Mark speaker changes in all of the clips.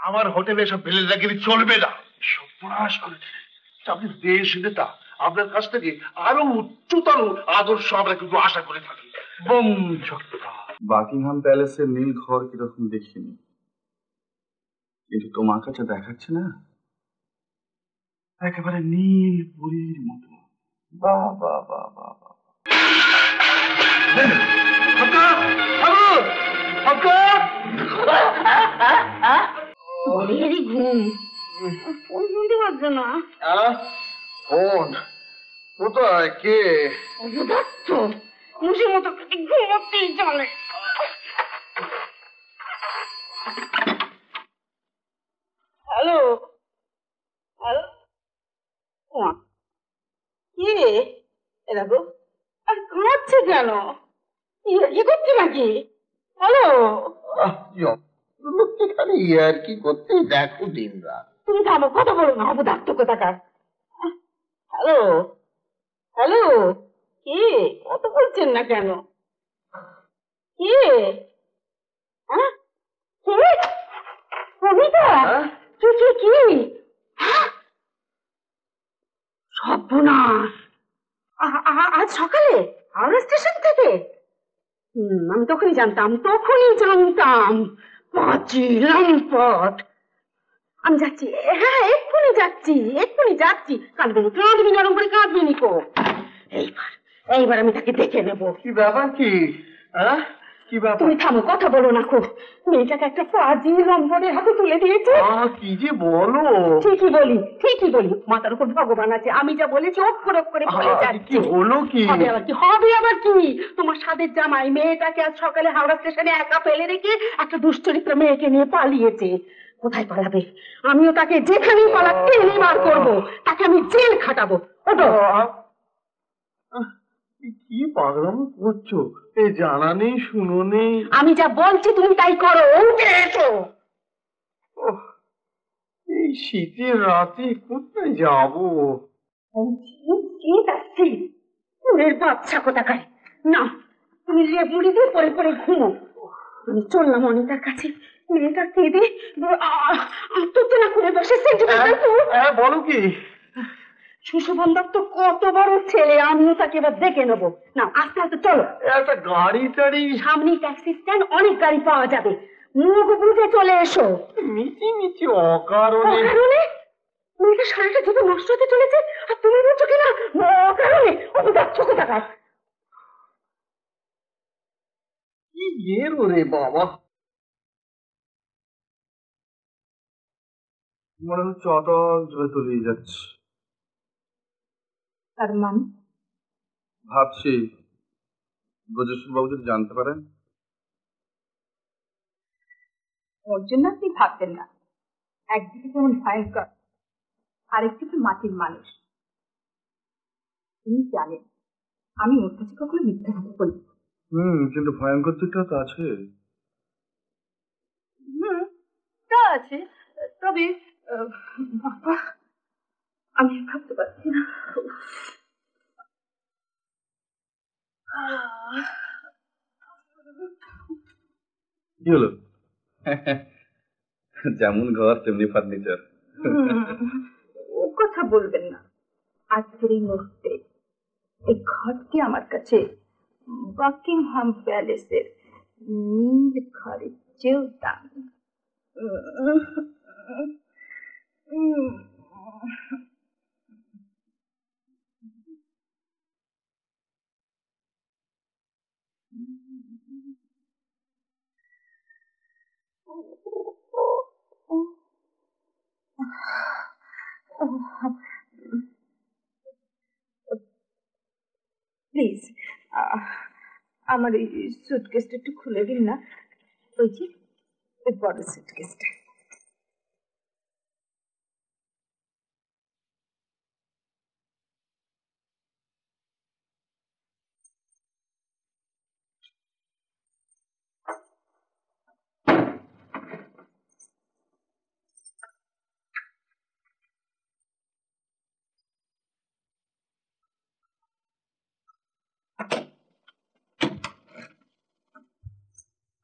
Speaker 1: আমার হোটেলে এসব বেলেদাগিরি চলবে না। সর্বনাশ করেছে। আপনি দেশ নেতা, আপনার কাছ থেকে আরো উচ্চতর আদর্শ আমরা কিন্তু আশা করে থাকি।
Speaker 2: বাকিংহাম প্যালেসের নীল ঘর কিরকম দেখিনি, কিন্তু তোমার কাছে দেখাচ্ছে না একেবারে নীল পুরীর মতো। বাহ বাহ বাহ বাহ বাহ।
Speaker 3: ঘুম ফোন শুনতে পারছো না?
Speaker 1: ফোন কোথায়? কে?
Speaker 3: মুসির মতো ঘুমাতেই চলে। হ্যালো হ্যালো, কে দেখো ঘুমাচ্ছে কেন? কি করছে নাকি? হ্যালো,
Speaker 1: খালি ইয়ার কি করতে দেখো দিন রাত।
Speaker 3: তুমি থামো, কথা বলো না, অবদার্থ কোথাকার। হ্যালো হ্যালো, কে? কত বলছেন না কেন? কে? হ্যাঁ কে? কবিতা? কে কে কি? সর্বনাশ! আজ সকালে হাওড়া স্টেশন থেকে? আমি তখনই জানতাম, পাঁচি লম্পট। আমি যাচ্ছি, হ্যাঁ এক্ষুনি যাচ্ছি। কাঁদবি নরম করে কাঁদবি নিকো। এইবার আমি তাকে দেখে নেবো।
Speaker 1: কি ব্যাপার? কি কি ব্যাপার?
Speaker 3: তুমি থামো, কথা বলো না। মেয়েটাকে একটা পাঁচি লম্পটের হাতে তুলে দিয়েছে।
Speaker 1: কি যে বলো!
Speaker 3: ঠিকই বলি, মাথার উপর ভগবান আছে। আমি যা বলেছি অক্ষর অক্ষরে বলে যাচ্ছি।
Speaker 1: হলো কি?
Speaker 3: হবে আবার কি? তোমার সাধের জামাই মেয়েটাকে আজ সকালে হাওড়া স্টেশনে একা ফেলে রেখে একটা দুশ্চরিত্র মেয়েকে নিয়ে পালিয়েছে। কোথায় পালাবে? আমিও তাকে যেখানেই পালাক টেনে বার করবো, তাকে আমি জেল খাটাবো। ওটো।
Speaker 1: কি পাগলামো করছো? এই জানা নেই শুনো নেই।
Speaker 3: আমি যা বলছি তুমি তাই করো। উঠে এসো।
Speaker 1: এই শীতের রাতে কোথায় যাবো?
Speaker 3: বাচ্চা কোথাকার! না, তুমি লেবুড়ি দিয়ে পরে পরে ঘুমো। আমি চললাম অনিতার কাছে। মেয়েটা কেঁদে আত্মহত্যা করে বসে।
Speaker 1: বলো কি?
Speaker 3: সুশোভন দত্ত কত বড় ছেলে, আমিও তাকে এবার দেখে নেবো। না, আস্তে আস্তে চলো।
Speaker 1: একটা গাড়ি টাড়ি
Speaker 3: সামনে ট্যাক্সি স্ট্যান্ড, অনেক গাড়ি পাওয়া যাবে। মুখ বুঝে চলে এসো।
Speaker 1: মিটি অকারণে?
Speaker 3: মেয়েটা সারাটা জীবন নষ্ট হতে চলেছে, আর তুমি বলছো কিনা অকারণে? যাচ্ছ কোথাকার?
Speaker 1: কি গেরো রে বাবা!
Speaker 2: মনে হচ্ছে অটল জলে তলিয়ে যাচ্ছে।
Speaker 3: তার মানে?
Speaker 2: ভাবছি ব্রজেশ্বর বাবু যদি জানতে পারেন।
Speaker 3: ওর জন্য আপনি ভাবতেন না। একদিকে যেমন ভয়ঙ্কর, আরেকদিকে মাটির মানুষ। তিনি জানেন আমি ওর কাছে কখনো মিথ্যা কথা বলি।
Speaker 2: কিন্তু ভয়ঙ্কর দিকটা তো আছে।
Speaker 3: তা আছে, তবে বাবা, আমি ভাবতে পারছি না।
Speaker 2: কি হলো? যেমন ঘর তেমনি ফার্নিচার।
Speaker 3: ও কথা বলবেন না। আজকের এই মুহূর্তে এই ঘরটি আমার কাছে বাকিংহাম প্যালেসের নীল ঘরের চেয়েও দামি। প্লিজ আমার এই সুটকেসটা একটু খুলে দিন না। ওই যে ওই বড় সুটকেসটা।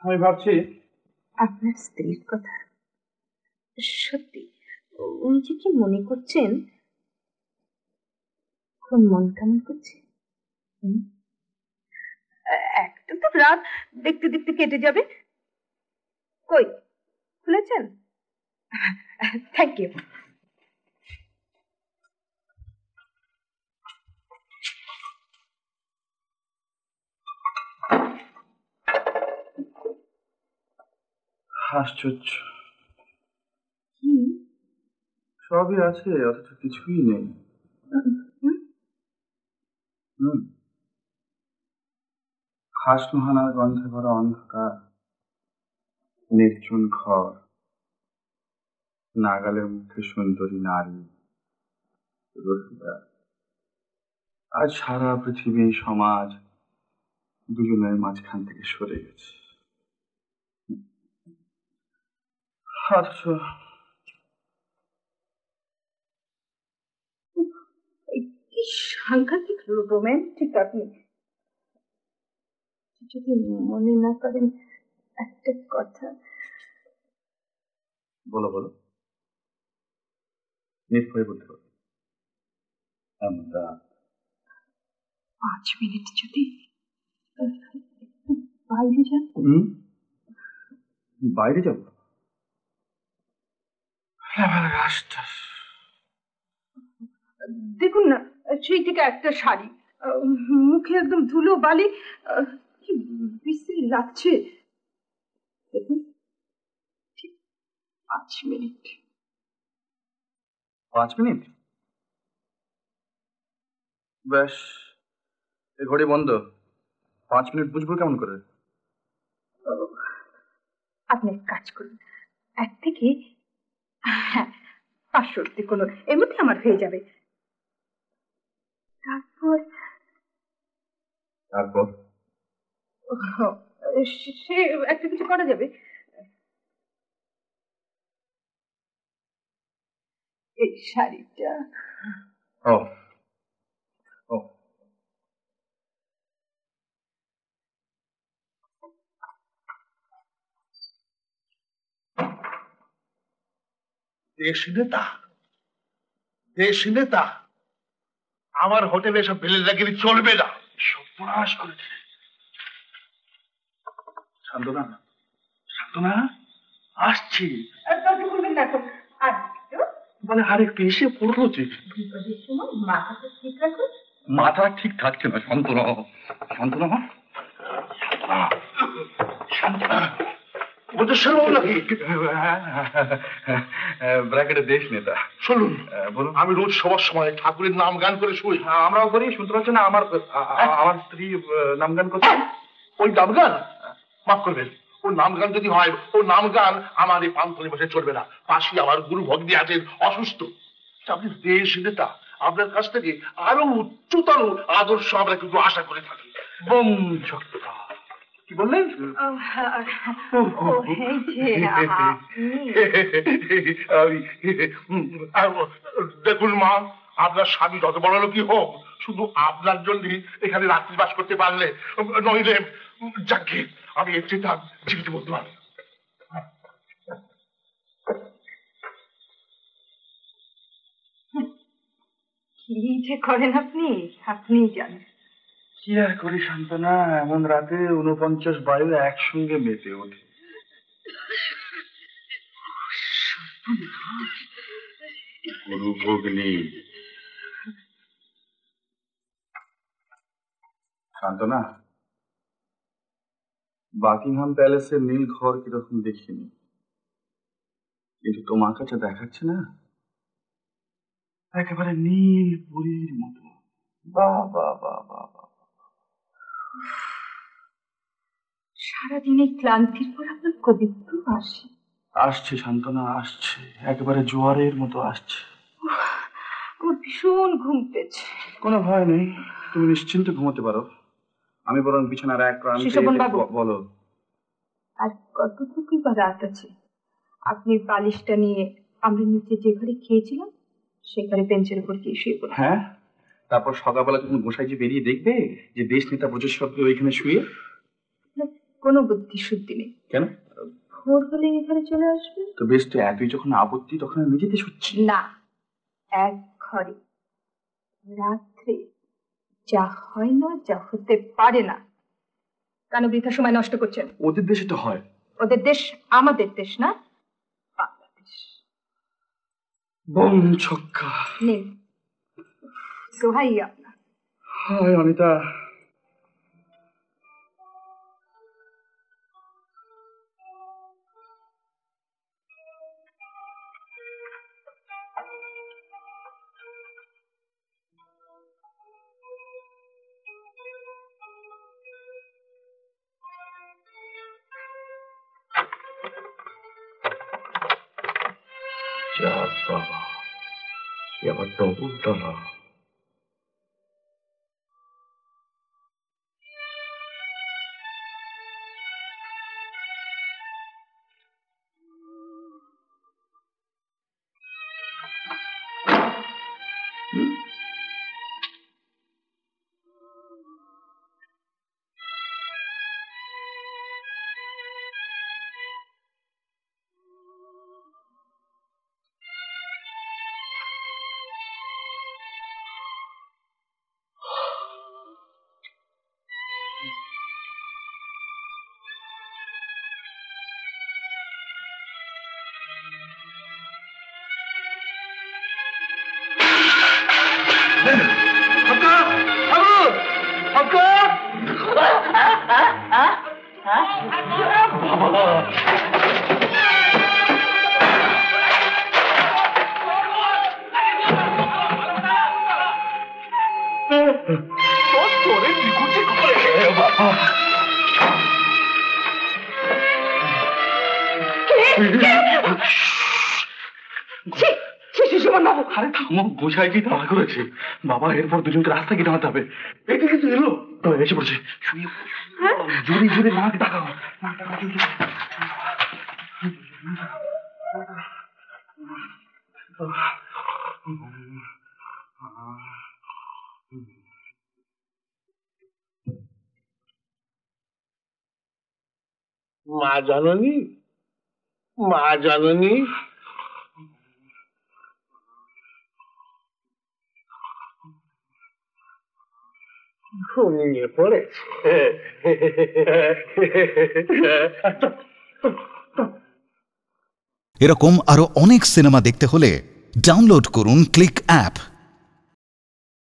Speaker 2: আমি ভাবছি
Speaker 3: আপনার স্ত্রীর কথা। সত্যি উনি যে কি মনে করছেন, খুব মন কেমন করছে। একটা তো রাত দেখতে দেখতে কেটে যাবে। কই খুলেছেন? Thank you.
Speaker 2: আশ্চর্য,
Speaker 3: কি?
Speaker 2: সবই আছে অথচ কিছুই নেই। হাঁস নোহানার গন্ধে ভরা অন্ধকার, নির্জন ঘর, নাগালের মুখে সুন্দরী নারী রহিলা। আজ সারা পৃথিবী সমাজ দুজনের মাঝখান থেকে সরে গেছে। অথচ
Speaker 3: কি সাংঘাতিক রোমান্টিক আপনি। যদি মনে না করেন একটা কথা।
Speaker 2: বলো বলো, নিশ্চয়ই বলতে পারো। আমরা
Speaker 3: 5 মিনিট যদি বাইরে যান।
Speaker 2: বাইরে যাবো?
Speaker 3: দেখুন না, সেই থেকে একটা শাড়ি, মুখে একদম ধুলো বালি, কি বিশ্রী লাগছে। দেখুন, ঠিক 5 মিনিট।
Speaker 2: 5 মিনিট? বেশ, এই ঘড়ি বন্ধ। 5 মিনিট বুঝবো কেমন করে?
Speaker 3: আপনি এক কাজ করুন, 1 থেকে 500 অব্দি কোনো, এর মধ্যে আমার হয়ে যাবে। তারপর
Speaker 2: তারপর
Speaker 3: সে একটা কিছু করা যাবে। এই শাড়িটা।
Speaker 2: ও ও,
Speaker 1: দেশ নেতা, দেশ নেতা আমার হোটেলে এসব বেলেদাগিরি চলবে না। সর্বনাশ করেছে।
Speaker 2: শান্তনা, শান্তনা আসছি।
Speaker 3: বলবেন না এখন, আর
Speaker 2: মানে আর একটু এসে পড়লো যে।
Speaker 3: বিপদের সময় মাথাটা ঠিক রাখুন।
Speaker 2: মাথা ঠিক থাকছে না। শান্তনা, শান্তনা, শান্তনা, শান্তনা।
Speaker 1: বুঝেছেন নাকি?
Speaker 2: ব্র্যাকেটে দেশ নেতা।
Speaker 1: শুনুন,
Speaker 2: বলুন।
Speaker 1: আমি রোজ সবার সময় ঠাকুরের নাম গান করে শুই।
Speaker 2: আমরাও করি, শুনতে পাচ্ছেন না? আমার স্ত্রী নাম গান করছে।
Speaker 1: ওই নাম গান, মাফ করবেন, ও নাম গান যদি হয়, ও নাম গান আমার এই পান্থনি বসে চলবে না। পাশে আমার গুরু ভক্তি আছেন, অসুস্থ। আপনি দেশ নেতা, আপনার কাছ থেকে আরো উচ্চতর আদর্শ আমরা কিন্তু আশা করে থাকি।
Speaker 2: বোম ছক্কা। কি বললেন?
Speaker 1: দেখুন মা, আপনার স্বামী যত বড় লোকই হোক, শুধু আপনার জন্য এখানে রাত্রি বাস করতে পারলে, নইলে যাকে আমি এর চেয়ে তার জীবিত বলতে পারি।
Speaker 3: কি যে করেন আপনি, আপনিই জানেন।
Speaker 2: কি আর করি শান্তনা, এমন রাতে 49 বায়ু একসঙ্গে মেতে ওঠে। গুরু ভগ্নি। শান্তনা, বাকিংহাম প্যালেসের নীল ঘর কিরকম দেখিনি, কিন্তু তোমার কাছে দেখাচ্ছে না একেবারে নীল পুরীর মতো। বাহ বাহ বাহ বাহ বাহ।
Speaker 3: সারাদিনে ক্লান্তির পর আপনার কবিত্ব আসে।
Speaker 2: আসছে শান্তনা, আসছে, একেবারে জোয়ারের মতো আসছে।
Speaker 3: আমার ভীষণ ঘুম পেয়েছে।
Speaker 2: কোনো ভয় নেই, তুমি নিশ্চিন্তে ঘুমোতে পারো। আমি বরং বিছানার এক
Speaker 3: শিশোমন বাবু।
Speaker 2: প্রান্তে। বলো।
Speaker 3: আর কতটুকুই বা রাত আছে, আপনি বালিশটা নিয়ে আমরা নিচে যে ঘরে খেয়েছিলাম সে ঘরে বেঞ্চের উপর গিয়ে শুয়ে পড়ুন।
Speaker 2: হ্যাঁ, তারপর সকালবেলা যখন গোসাইজি বেরিয়ে দেখবে যে দেশ নেতা ব্রজেশ্বরকে ওইখানে শুয়ে।
Speaker 3: কোনো বুদ্ধি শুদ্ধি নেই।
Speaker 2: কেন?
Speaker 4: ভোর হলে এখানে চলে আসবে?
Speaker 2: তো বেশ, তো এতই যখন আপত্তি তখন আমি যেতে শুচ্ছি।
Speaker 4: না, এক ঘরে রাত্রে যা হয় না, যা হতে পারে না। কেন বৃথা সময় নষ্ট করছেন?
Speaker 2: ওদের দেশে তো হয়।
Speaker 4: ওদের দেশ আমাদের দেশ না, বাংলাদেশ।
Speaker 2: বম ছক্কা।
Speaker 4: নিন, দোহাই আপনার।
Speaker 2: হায় অনিতা, বাবা এবার ডবল তালা। আরে থামো, গোসাই কি তাড়া করেছে বাবা, এরপর দুজনকে রাস্তা কেটে আনতে হবে। এটা কিছু এলো তো এসে পড়ছে, শুয়ে জোরে জোরে নাক ডাকাও, নাক ডাকাও।
Speaker 1: মা জাননী, মা জাননী, ঘুমিয়ে পড়েছে।
Speaker 5: এরকম আরো অনেক সিনেমা দেখতে হলে ডাউনলোড করুন ক্লিক অ্যাপ।